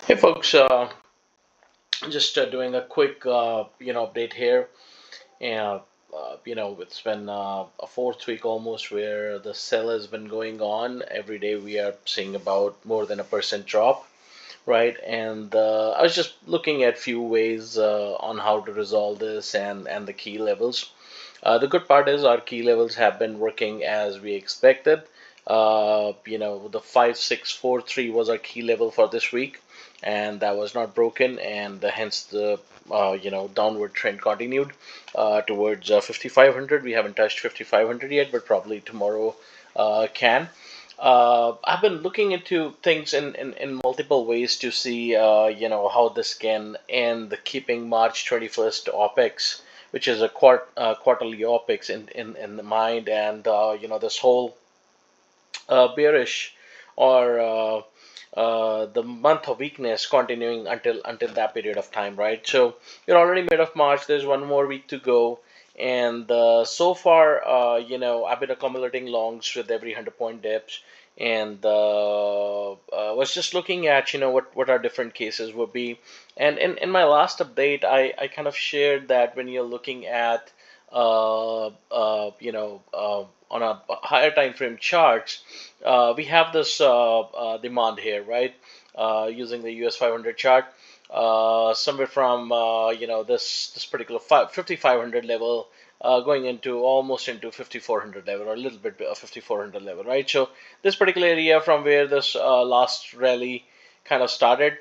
Hey folks, just doing a quick update here. And it's been a fourth week almost where the sell has been going on. Every day we are seeing about more than a percent drop, right? And I was just looking at few ways on how to resolve this and the key levels. The good part is our key levels have been working as we expected. The 5643 was our key level for this week, and that was not broken, and hence the downward trend continued towards 5500. We haven't touched 5500 yet, but probably tomorrow can. I've been looking into things in multiple ways to see, how this can end the keeping March 21st opex, which is a quarterly opex in the mind, and this whole bearish or the month of weakness continuing until that period of time, right? So we're already mid of March. There's one more week to go, and so far, I've been accumulating longs with every 100-point dips, and was just looking at what our different cases would be. And in my last update, I kind of shared that when you're looking at on a higher time frame charts, we have this demand here, right? Using the US 500 chart, somewhere from this particular 5500 level, going into almost into 5400 level, or a little bit of 5400 level, right? So this particular area from where this last rally kind of started,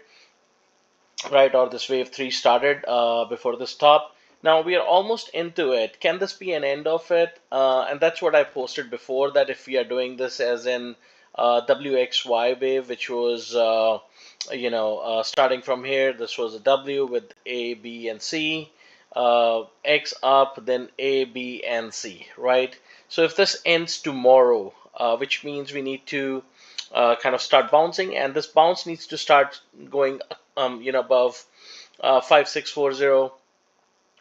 right, or this wave three started before this top. Now we are almost into it. Can this be an end of it? And that's what I posted before, that if we are doing this as in WXY wave, which was starting from here, this was a W with A, B, and C, X up, then A, B, and C, right? So if this ends tomorrow, which means we need to kind of start bouncing, and this bounce needs to start going above 5640,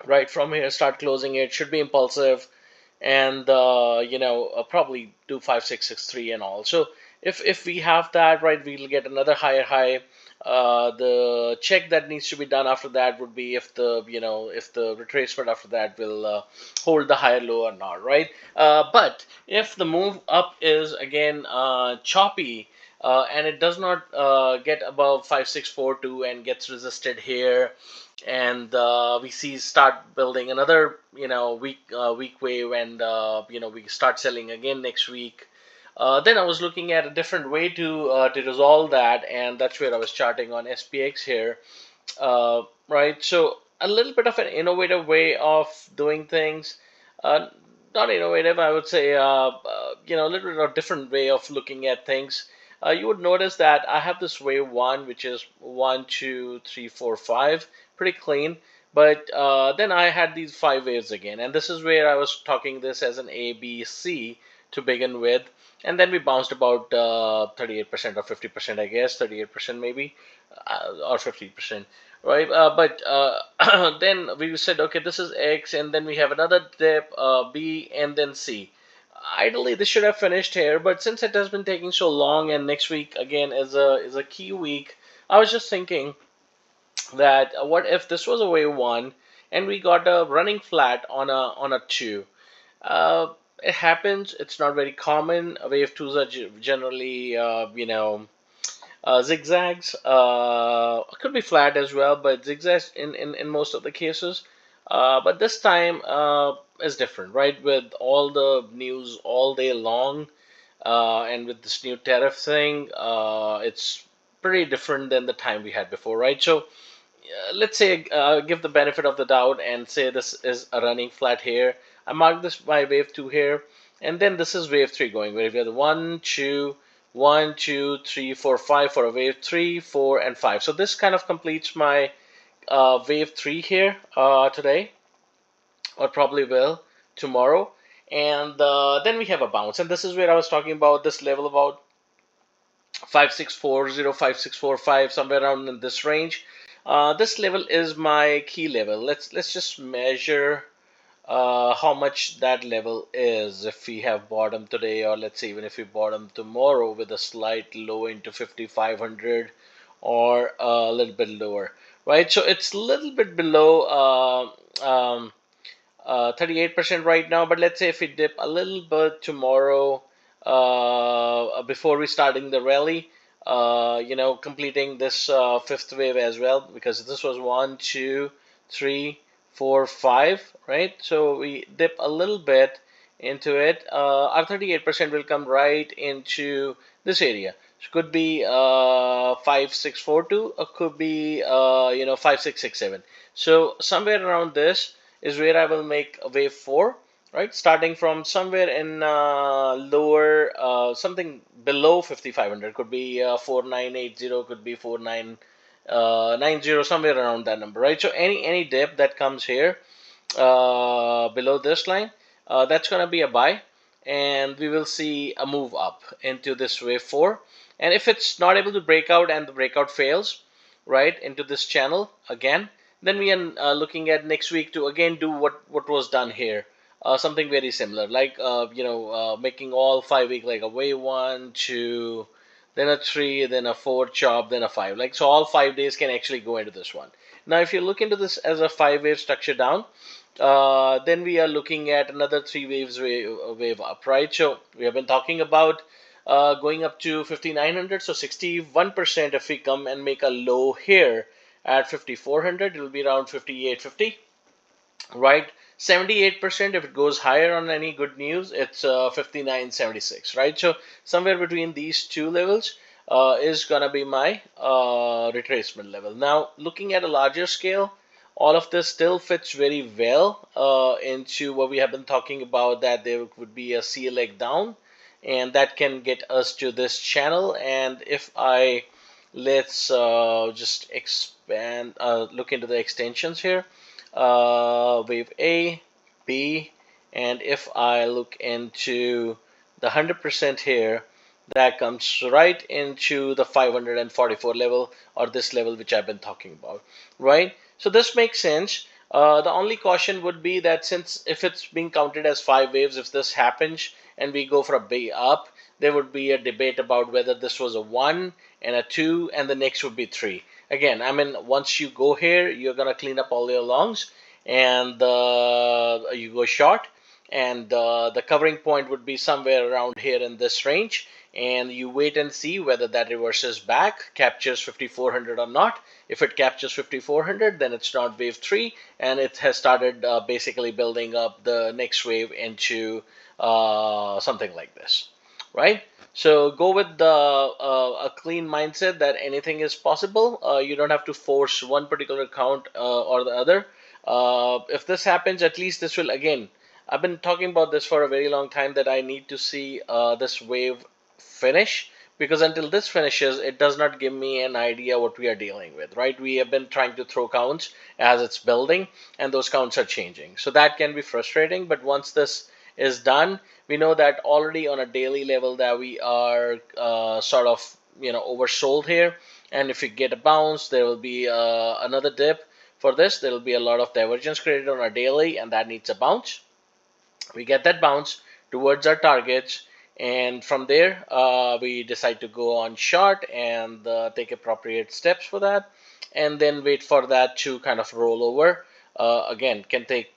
right? From here, start closing it, should be impulsive, and probably do 5663 and all. So if we have that, right, we'll get another higher high. The check that needs to be done after that would be if the retracement after that will hold the higher low or not, right? But if the move up is again choppy, and it does not get above 5642 and gets resisted here, and we see start building another weak wave, and we start selling again next week, then I was looking at a different way to resolve that, and that's where I was charting on SPX here, right? So a little bit of an innovative way of doing things. uh, Not innovative, I would say, a little bit of different way of looking at things. You would notice that I have this wave one, which is 1, 2, 3, 4, 5, pretty clean. But then I had these five waves again, and this is where I was talking this as an A, B, C to begin with, and then we bounced about 38% or 50%, I guess, 38% maybe, or 50%, right? But then we said, okay, this is X, and then we have another dip, B, and then C. Ideally, this should have finished here, but since it has been taking so long, and next week again is a key week, I was just thinking that what if this was a wave one, and we got a running flat on a two. uh, it happens. It's not very common. Wave twos are generally, zigzags. Could be flat as well, but zigzags in most of the cases. But this time is different, right? With all the news all day long, and with this new tariff thing, it's pretty different than the time we had before, right? So let's say give the benefit of the doubt and say this is a running flat here. I mark this by wave two here, and then this is wave three going, where we have the 1, 2, 1, 2, 3, 4, 5 for a wave three, four, and five. So this kind of completes my wave three here today, or probably will tomorrow. And then we have a bounce, and this is where I was talking about this level about 5640, 5645, somewhere around in this range. This level is my key level. Let's just measure how much that level is. If we have bottom today, or let's say even if we bottom tomorrow with a slight low into 5500 or a little bit lower, right? So it's a little bit below 38% right now, but let's say if we dip a little bit tomorrow before we starting the rally, completing this fifth wave as well, because this was one, two, three, four, five, right? So we dip a little bit into it. Our 38% will come right into this area. So could be 5642, or could be 5667. So somewhere around this is where I will make a wave 4, right? Starting from somewhere in lower, something below 5500, could be 4980, could be 4990, somewhere around that number, right? So any dip that comes here below this line, that's going to be a buy, and we will see a move up into this wave 4. And if it's not able to break out and the breakout fails, right, into this channel again, then we are looking at next week to again do what was done here, something very similar, like making all 5 week like a wave 1, 2, then a 3, then a 4 chop, then a 5. Like, so all 5 days can actually go into this one. Now if you look into this as a 5 wave structure down, then we are looking at another 3 waves wave up, right? So we have been talking about going up to 5900. So 61% if we come and make a low here at 5400, it will be around 5850, right? 78% if it goes higher on any good news, it's 5976, right? So somewhere between these two levels is gonna be my retracement level. Now looking at a larger scale, all of this still fits very well into what we have been talking about, that there would be a C leg down, and that can get us to this channel. And if I let's just expand, look into the extensions here, wave A, B, and if I look into the 100% here, that comes right into the 544 level, or this level which I've been talking about, right? So this makes sense. The only caution would be that since if it's being counted as 5 waves, if this happens and we go for a big up, there would be a debate about whether this was a 1 and a 2 and the next would be 3. Again, I mean, once you go here, you're going to clean up all your longs, and you go short, and the covering point would be somewhere around here in this range, and you wait and see whether that reverses back, captures 5400 or not. If it captures 5400, then it's not wave 3, and it has started basically building up the next wave into something like this, right? So go with a clean mindset that anything is possible. You don't have to force one particular account or the other. If this happens, at least this will, again, I've been talking about this for a very long time, that I need to see this wave finish, because until this finishes, it does not give me an idea what we are dealing with, right? We have been trying to throw counts as it's building, and those counts are changing. So that can be frustrating, but once this is done, we know that already on a daily level that we are sort of oversold here. And if we get a bounce, there will be another dip. For this, there will be a lot of divergence created on our daily, and that needs a bounce. We get that bounce towards our targets, and from there we decide to go on short and take appropriate steps for that, and then wait for that to kind of roll over. Again, can take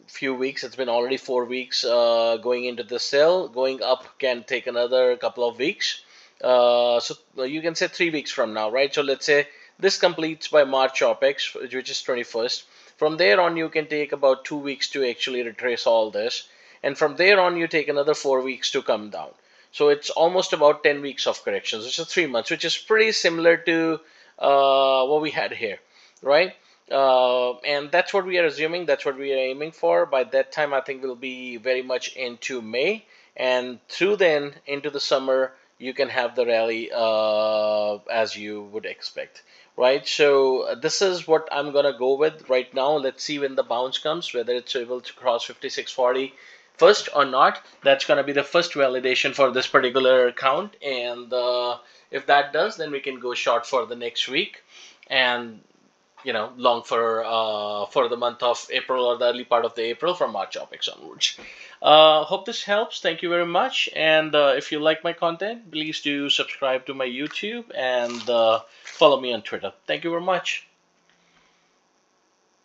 few weeks. It's been already 4 weeks going into the sell. Going up can take another couple of weeks. So you can say 3 weeks from now, right? So let's say this completes by March opex, which is 21st. From there on, you can take about 2 weeks to actually retrace all this, and from there on, you take another 4 weeks to come down. So it's almost about 10 weeks of corrections, which is 3 months, which is pretty similar to what we had here, right? And that's what we are assuming, that's what we are aiming for. By that time, I think we'll be very much into May, and through then into the summer, you can have the rally as you would expect, right? So this is what I'm gonna go with right now. Let's see when the bounce comes, whether it's able to cross 5640 first or not. That's gonna be the first validation for this particular account, and if that does, then we can go short for the next week, and long for the month of April, or the early part of the April, from March opex onwards. Hope this helps. Thank you very much. And if you like my content, please do subscribe to my YouTube and follow me on Twitter. Thank you very much.